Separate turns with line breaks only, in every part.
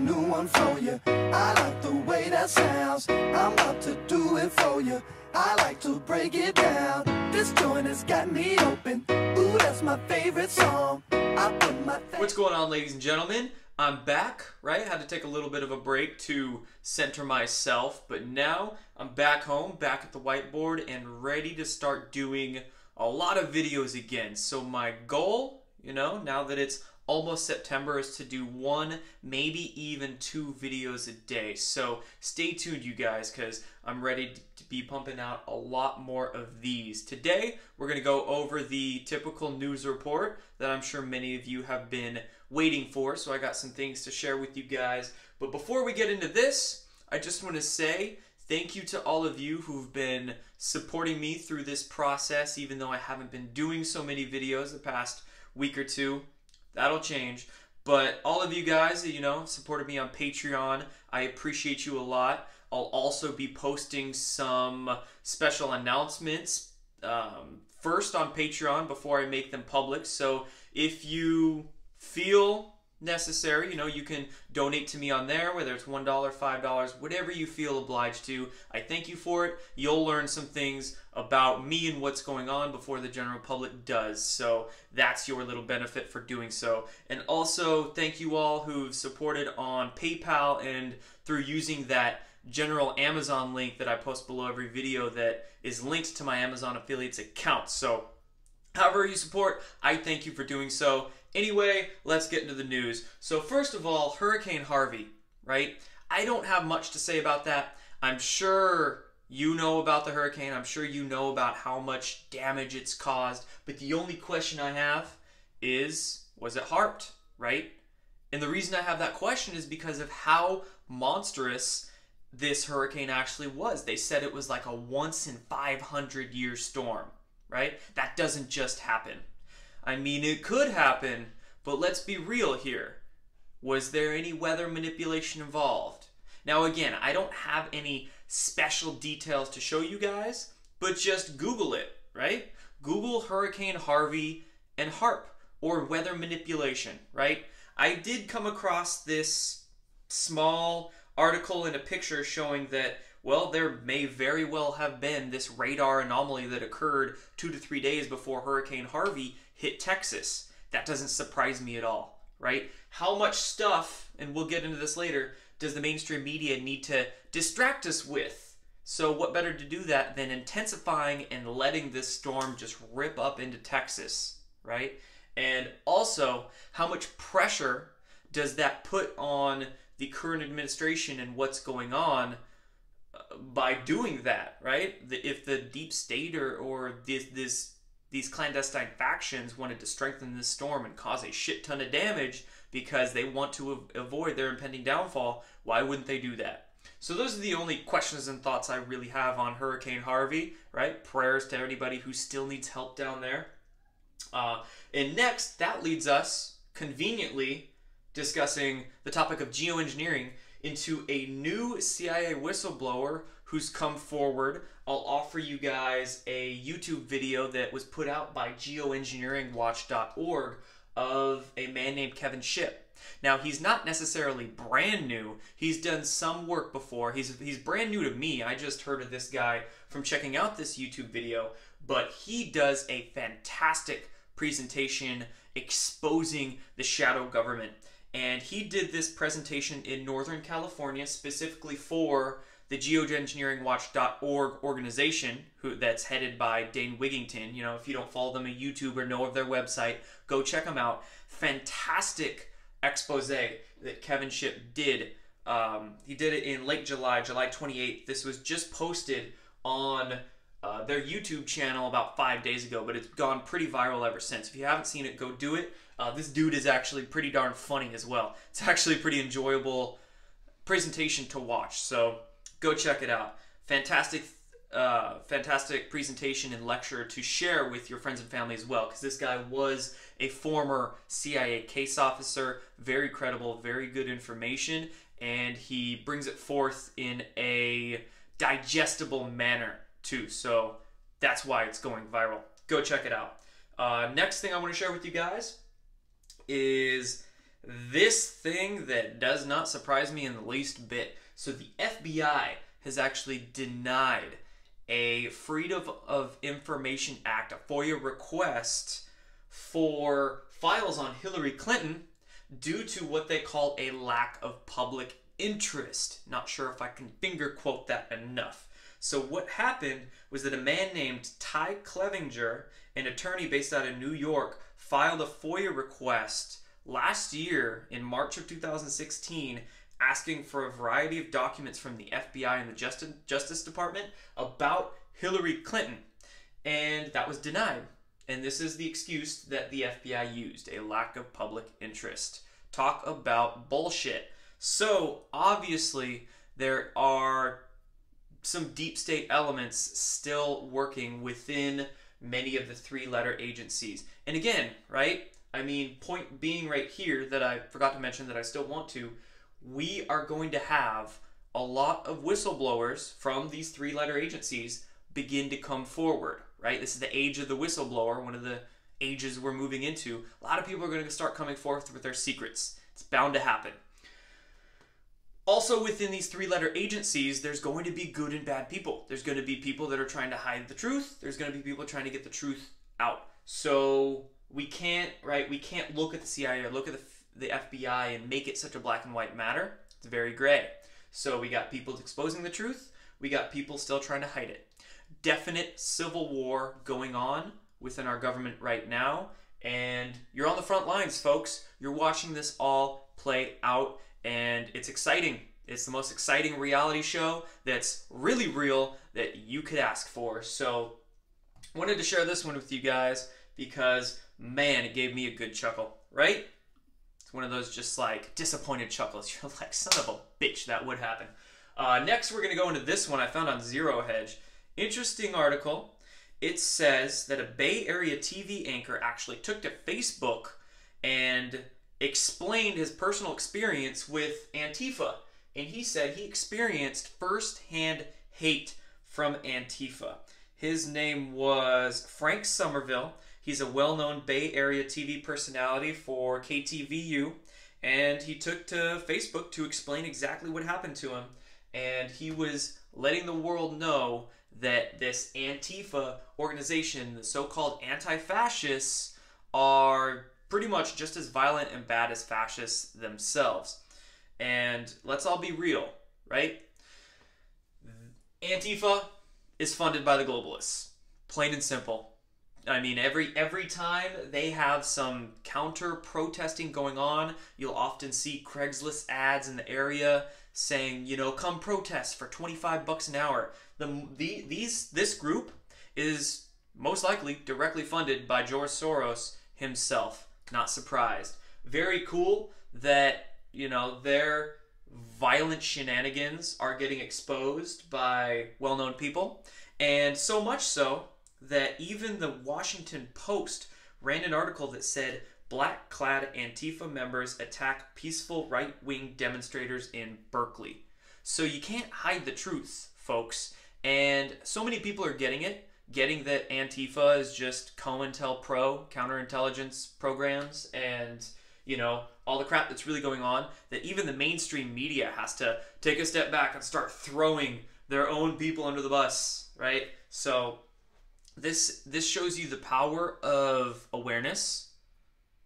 new one for you. I like the way that sounds. I'm about to do it for you. I like to break it down. This joint has got me open. Ooh, that's my favorite song. I put my
What's going on, ladies and gentlemen? I'm back, right? I had to take a little bit of a break to center myself, but now I'm back home, back at the whiteboard, and ready to start doing a lot of videos again. So my goal, now that it's almost September, is to do one, maybe even two videos a day. So stay tuned, you guys, because I'm ready to be pumping out a lot more of these. Today, we're going to go over the typical news report that I'm sure many of you have been waiting for. So I got some things to share with you guys. But before we get into this, I just want to say thank you to all of you who've been supporting me through this process, even though I haven't been doing so many videos the past week or two. That'll change. But all of you guys that, supported me on Patreon, I appreciate you a lot. I'll also be posting some special announcements first on Patreon before I make them public. So if you feel necessary, you can donate to me on there, whether it's $1, $5, whatever you feel obliged to. I thank you for it. You'll learn some things about me and what's going on before the general public does. So that's your little benefit for doing so. And also, thank you all who've supported on PayPal and through using that general Amazon link that I post below every video that is linked to my Amazon affiliates account. So however you support, I thank you for doing so. Anyway, let's get into the news. So first of all, Hurricane Harvey, right? I don't have much to say about that. I'm sure you know about the hurricane. I'm sure you know about how much damage it's caused. But the only question I have is, was it HAARPed, right? And the reason I have that question is because of how monstrous this hurricane actually was. They said it was like a once in 500 year storm, right? That doesn't just happen. I mean, it could happen, but let's be real here. Was there any weather manipulation involved? Now again, I don't have any special details to show you guys, but just Google it, right? Google Hurricane Harvey and HAARP, or weather manipulation, right? I did come across this small article and a picture showing that, well, there may very well have been this radar anomaly that occurred 2 to 3 days before Hurricane Harvey hit Texas. That doesn't surprise me at all, right? How much stuff, and we'll get into this later, does the mainstream media need to distract us with? So what better to do that than intensifying and letting this storm just rip up into Texas, right? And also, how much pressure does that put on the current administration and what's going on by doing that, right? If the deep state or these clandestine factions wanted to strengthen this storm and cause a shit ton of damage because they want to avoid their impending downfall, why wouldn't they do that? So those are the only questions and thoughts I really have on Hurricane Harvey, right? Prayers to anybody who still needs help down there. And next, that leads us conveniently discussing the topic of geoengineering into a new CIA whistleblower who's come forward. I'll offer you guys a YouTube video that was put out by geoengineeringwatch.org of a man named Kevin Shipp. Now, he's not necessarily brand new. He's done some work before. He's brand new to me. I just heard of this guy from checking out this YouTube video, but he does a fantastic presentation exposing the shadow government. And he did this presentation in Northern California specifically for the geoengineeringwatch.org organization that's headed by Dane Wigington. If you don't follow them on YouTube or know of their website, go check them out. Fantastic expose that Kevin Shipp did. He did it in late July, July 28th. This was just posted on their YouTube channel about 5 days ago, but it's gone pretty viral ever since. If you haven't seen it, go do it. This dude is actually pretty darn funny as well. It's actually a pretty enjoyable presentation to watch, so go check it out. Fantastic presentation and lecture to share with your friends and family as well, because this guy was a former CIA case officer, very credible, very good information, and he brings it forth in a digestible manner too, so that's why it's going viral. Go check it out. Next thing I want to share with you guys is this thing that does not surprise me in the least bit. So the FBI has actually denied a Freedom of Information Act, a FOIA request for files on Hillary Clinton due to what they call a lack of public interest. Not sure if I can finger quote that enough. So what happened was that a man named Ty Clevenger, an attorney based out of New York, filed a FOIA request last year in March of 2016 asking for a variety of documents from the FBI and the Justice Department about Hillary Clinton. And that was denied. And this is the excuse that the FBI used, a lack of public interest. Talk about bullshit. So, obviously, there are some deep state elements still working within many of the three-letter agencies. And again, right, I mean, point being right here that I forgot to mention that I still want to, we are going to have a lot of whistleblowers from these three-letter agencies begin to come forward, right? This is the age of the whistleblower, one of the ages we're moving into. A lot of people are going to start coming forth with their secrets. It's bound to happen. Also, within these three-letter agencies, there's going to be good and bad people. There's going to be people that are trying to hide the truth. There's going to be people trying to get the truth out. So we can't, right? We can't look at the CIA or look at the FBI and make it such a black and white matter. It's very gray. So we got people exposing the truth. We got people still trying to hide it. Definite civil war going on within our government right now. And you're on the front lines, folks. You're watching this all play out. And it's exciting. It's the most exciting reality show that's really real that you could ask for. So I wanted to share this one with you guys because, man, it gave me a good chuckle, right? It's one of those just like disappointed chuckles. You're like, son of a bitch, that would happen. Next, we're going to go into this one I found on Zero Hedge. Interesting article. It says that a Bay Area TV anchor actually took to Facebook and explained his personal experience with Antifa. And he said he experienced first-hand hate from Antifa. His name was Frank Somerville. He's a well-known Bay Area TV personality for KTVU. And he took to Facebook to explain exactly what happened to him. And he was letting the world know that this Antifa organization, the so-called anti-fascists, are pretty much just as violent and bad as fascists themselves. And let's all be real, right? Antifa is funded by the globalists. Plain and simple. I mean, every time they have some counter-protesting going on, you'll often see Craigslist ads in the area saying, you know, come protest for $25 an hour. This group is most likely directly funded by George Soros himself. Not surprised. Very cool that, you know, their violent shenanigans are getting exposed by well-known people. And so much so that even the Washington Post ran an article that said black-clad Antifa members attack peaceful right-wing demonstrators in Berkeley. So you can't hide the truth, folks. And so many people are getting that Antifa is just COINTELPRO, counterintelligence programs, and, you know, all the crap that's really going on, that even the mainstream media has to take a step back and start throwing their own people under the bus, right? So this shows you the power of awareness,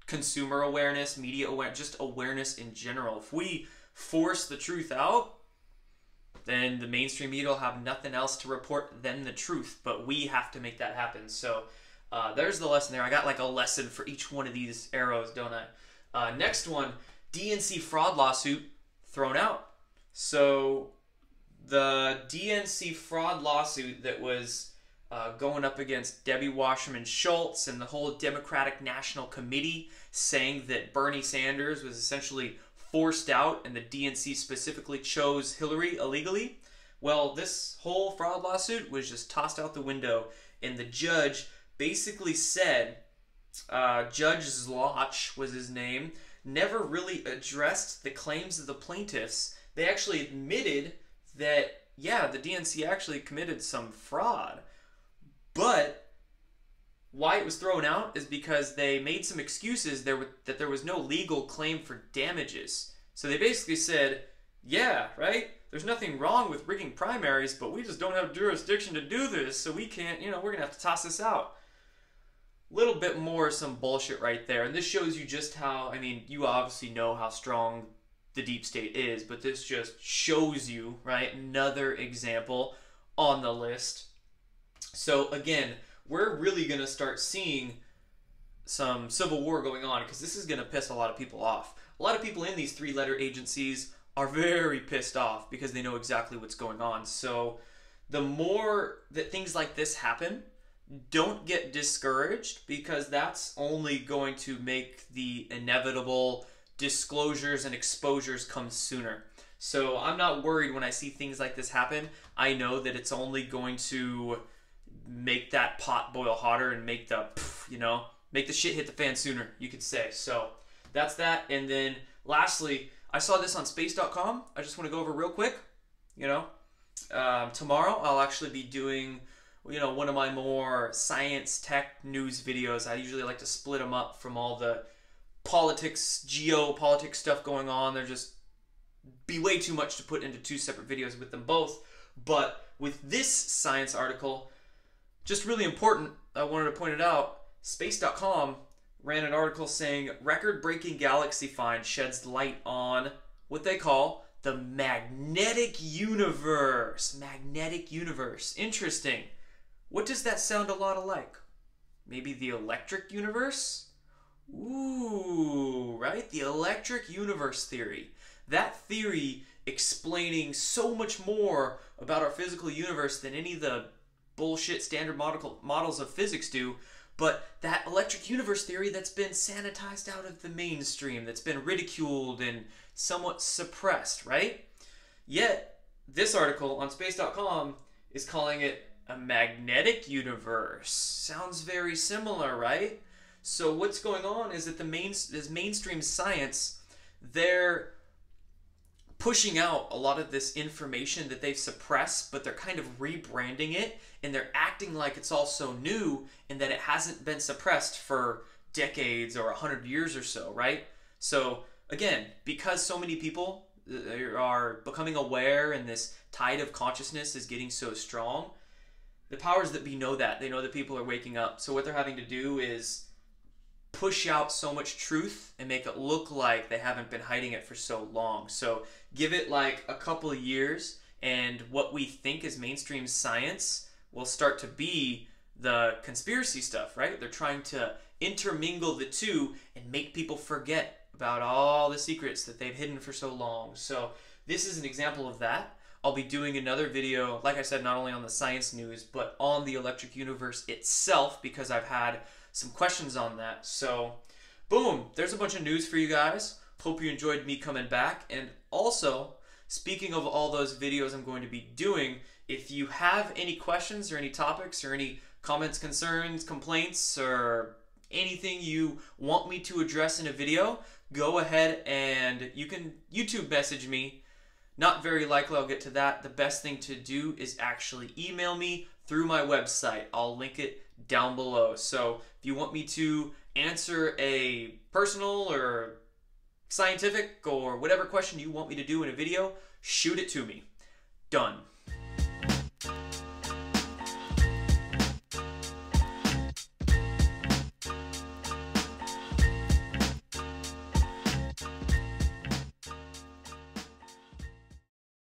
consumer awareness, media awareness, just awareness in general. If we force the truth out, then the mainstream media will have nothing else to report than the truth. But we have to make that happen. So there's the lesson there. I got like a lesson for each one of these arrows, don't I? Next one, DNC fraud lawsuit thrown out. So the DNC fraud lawsuit that was going up against Debbie Wasserman Schultz and the whole Democratic National Committee, saying that Bernie Sanders was essentially forced out and the DNC specifically chose Hillary illegally. Well, this whole fraud lawsuit was just tossed out the window, and the judge basically said, Judge Zloch was his name, never really addressed the claims of the plaintiffs. They actually admitted that, yeah, the DNC actually committed some fraud, but why it was thrown out is because they made some excuses that there was no legal claim for damages. So they basically said, yeah, right? There's nothing wrong with rigging primaries, but we just don't have jurisdiction to do this, so we can't, we're going to have to toss this out. Little bit more some bullshit right there. And this shows you just how, you obviously know how strong the deep state is, but this just shows you, right, another example on the list. So again, we're really going to start seeing some civil war going on, because this is going to piss a lot of people off. A lot of people in these three-letter agencies are very pissed off because they know exactly what's going on. So the more that things like this happen, don't get discouraged, because that's only going to make the inevitable disclosures and exposures come sooner. So I'm not worried when I see things like this happen. I know that it's only going to make that pot boil hotter and make the, make the shit hit the fan sooner, you could say. So that's that. And then lastly, I saw this on space.com. I just want to go over real quick. Tomorrow I'll actually be doing one of my more science tech news videos. I usually like to split them up from all the politics, geopolitics stuff going on. There just be way too much to put into two separate videos with them both. But with this science article, just really important, I wanted to point it out, space.com ran an article saying record-breaking galaxy find sheds light on what they call the magnetic universe. Magnetic universe. Interesting. What does that sound a lot alike? Maybe the electric universe? Ooh, right? The electric universe theory. That theory explaining so much more about our physical universe than any of the bullshit standard models of physics do. But that electric universe theory that's been sanitized out of the mainstream, that's been ridiculed and somewhat suppressed, right? Yet, this article on space.com is calling it a magnetic universe. Sounds very similar, right? So what's going on is that this mainstream science, they're pushing out a lot of this information that they've suppressed, but they're kind of rebranding it, and they're acting like it's all so new and that it hasn't been suppressed for decades or 100 years or so, right? So again, because so many people are becoming aware and this tide of consciousness is getting so strong, the powers that be know that. They know that people are waking up. So what they're having to do is push out so much truth and make it look like they haven't been hiding it for so long. So give it like a couple of years, and what we think is mainstream science will start to be the conspiracy stuff, right? They're trying to intermingle the two and make people forget about all the secrets that they've hidden for so long. So this is an example of that. I'll be doing another video, like I said, not only on the science news, but on the electric universe itself, because I've had some questions on that. So, boom, there's a bunch of news for you guys. Hope you enjoyed me coming back. And also, speaking of all those videos I'm going to be doing, if you have any questions or any topics or any comments, concerns, complaints, or anything you want me to address in a video, go ahead and you can YouTube message me. Not very likely I'll get to that. The best thing to do is actually email me through my website. I'll link it down below. So if you want me to answer a personal or scientific or whatever question you want me to do in a video, shoot it to me. Done.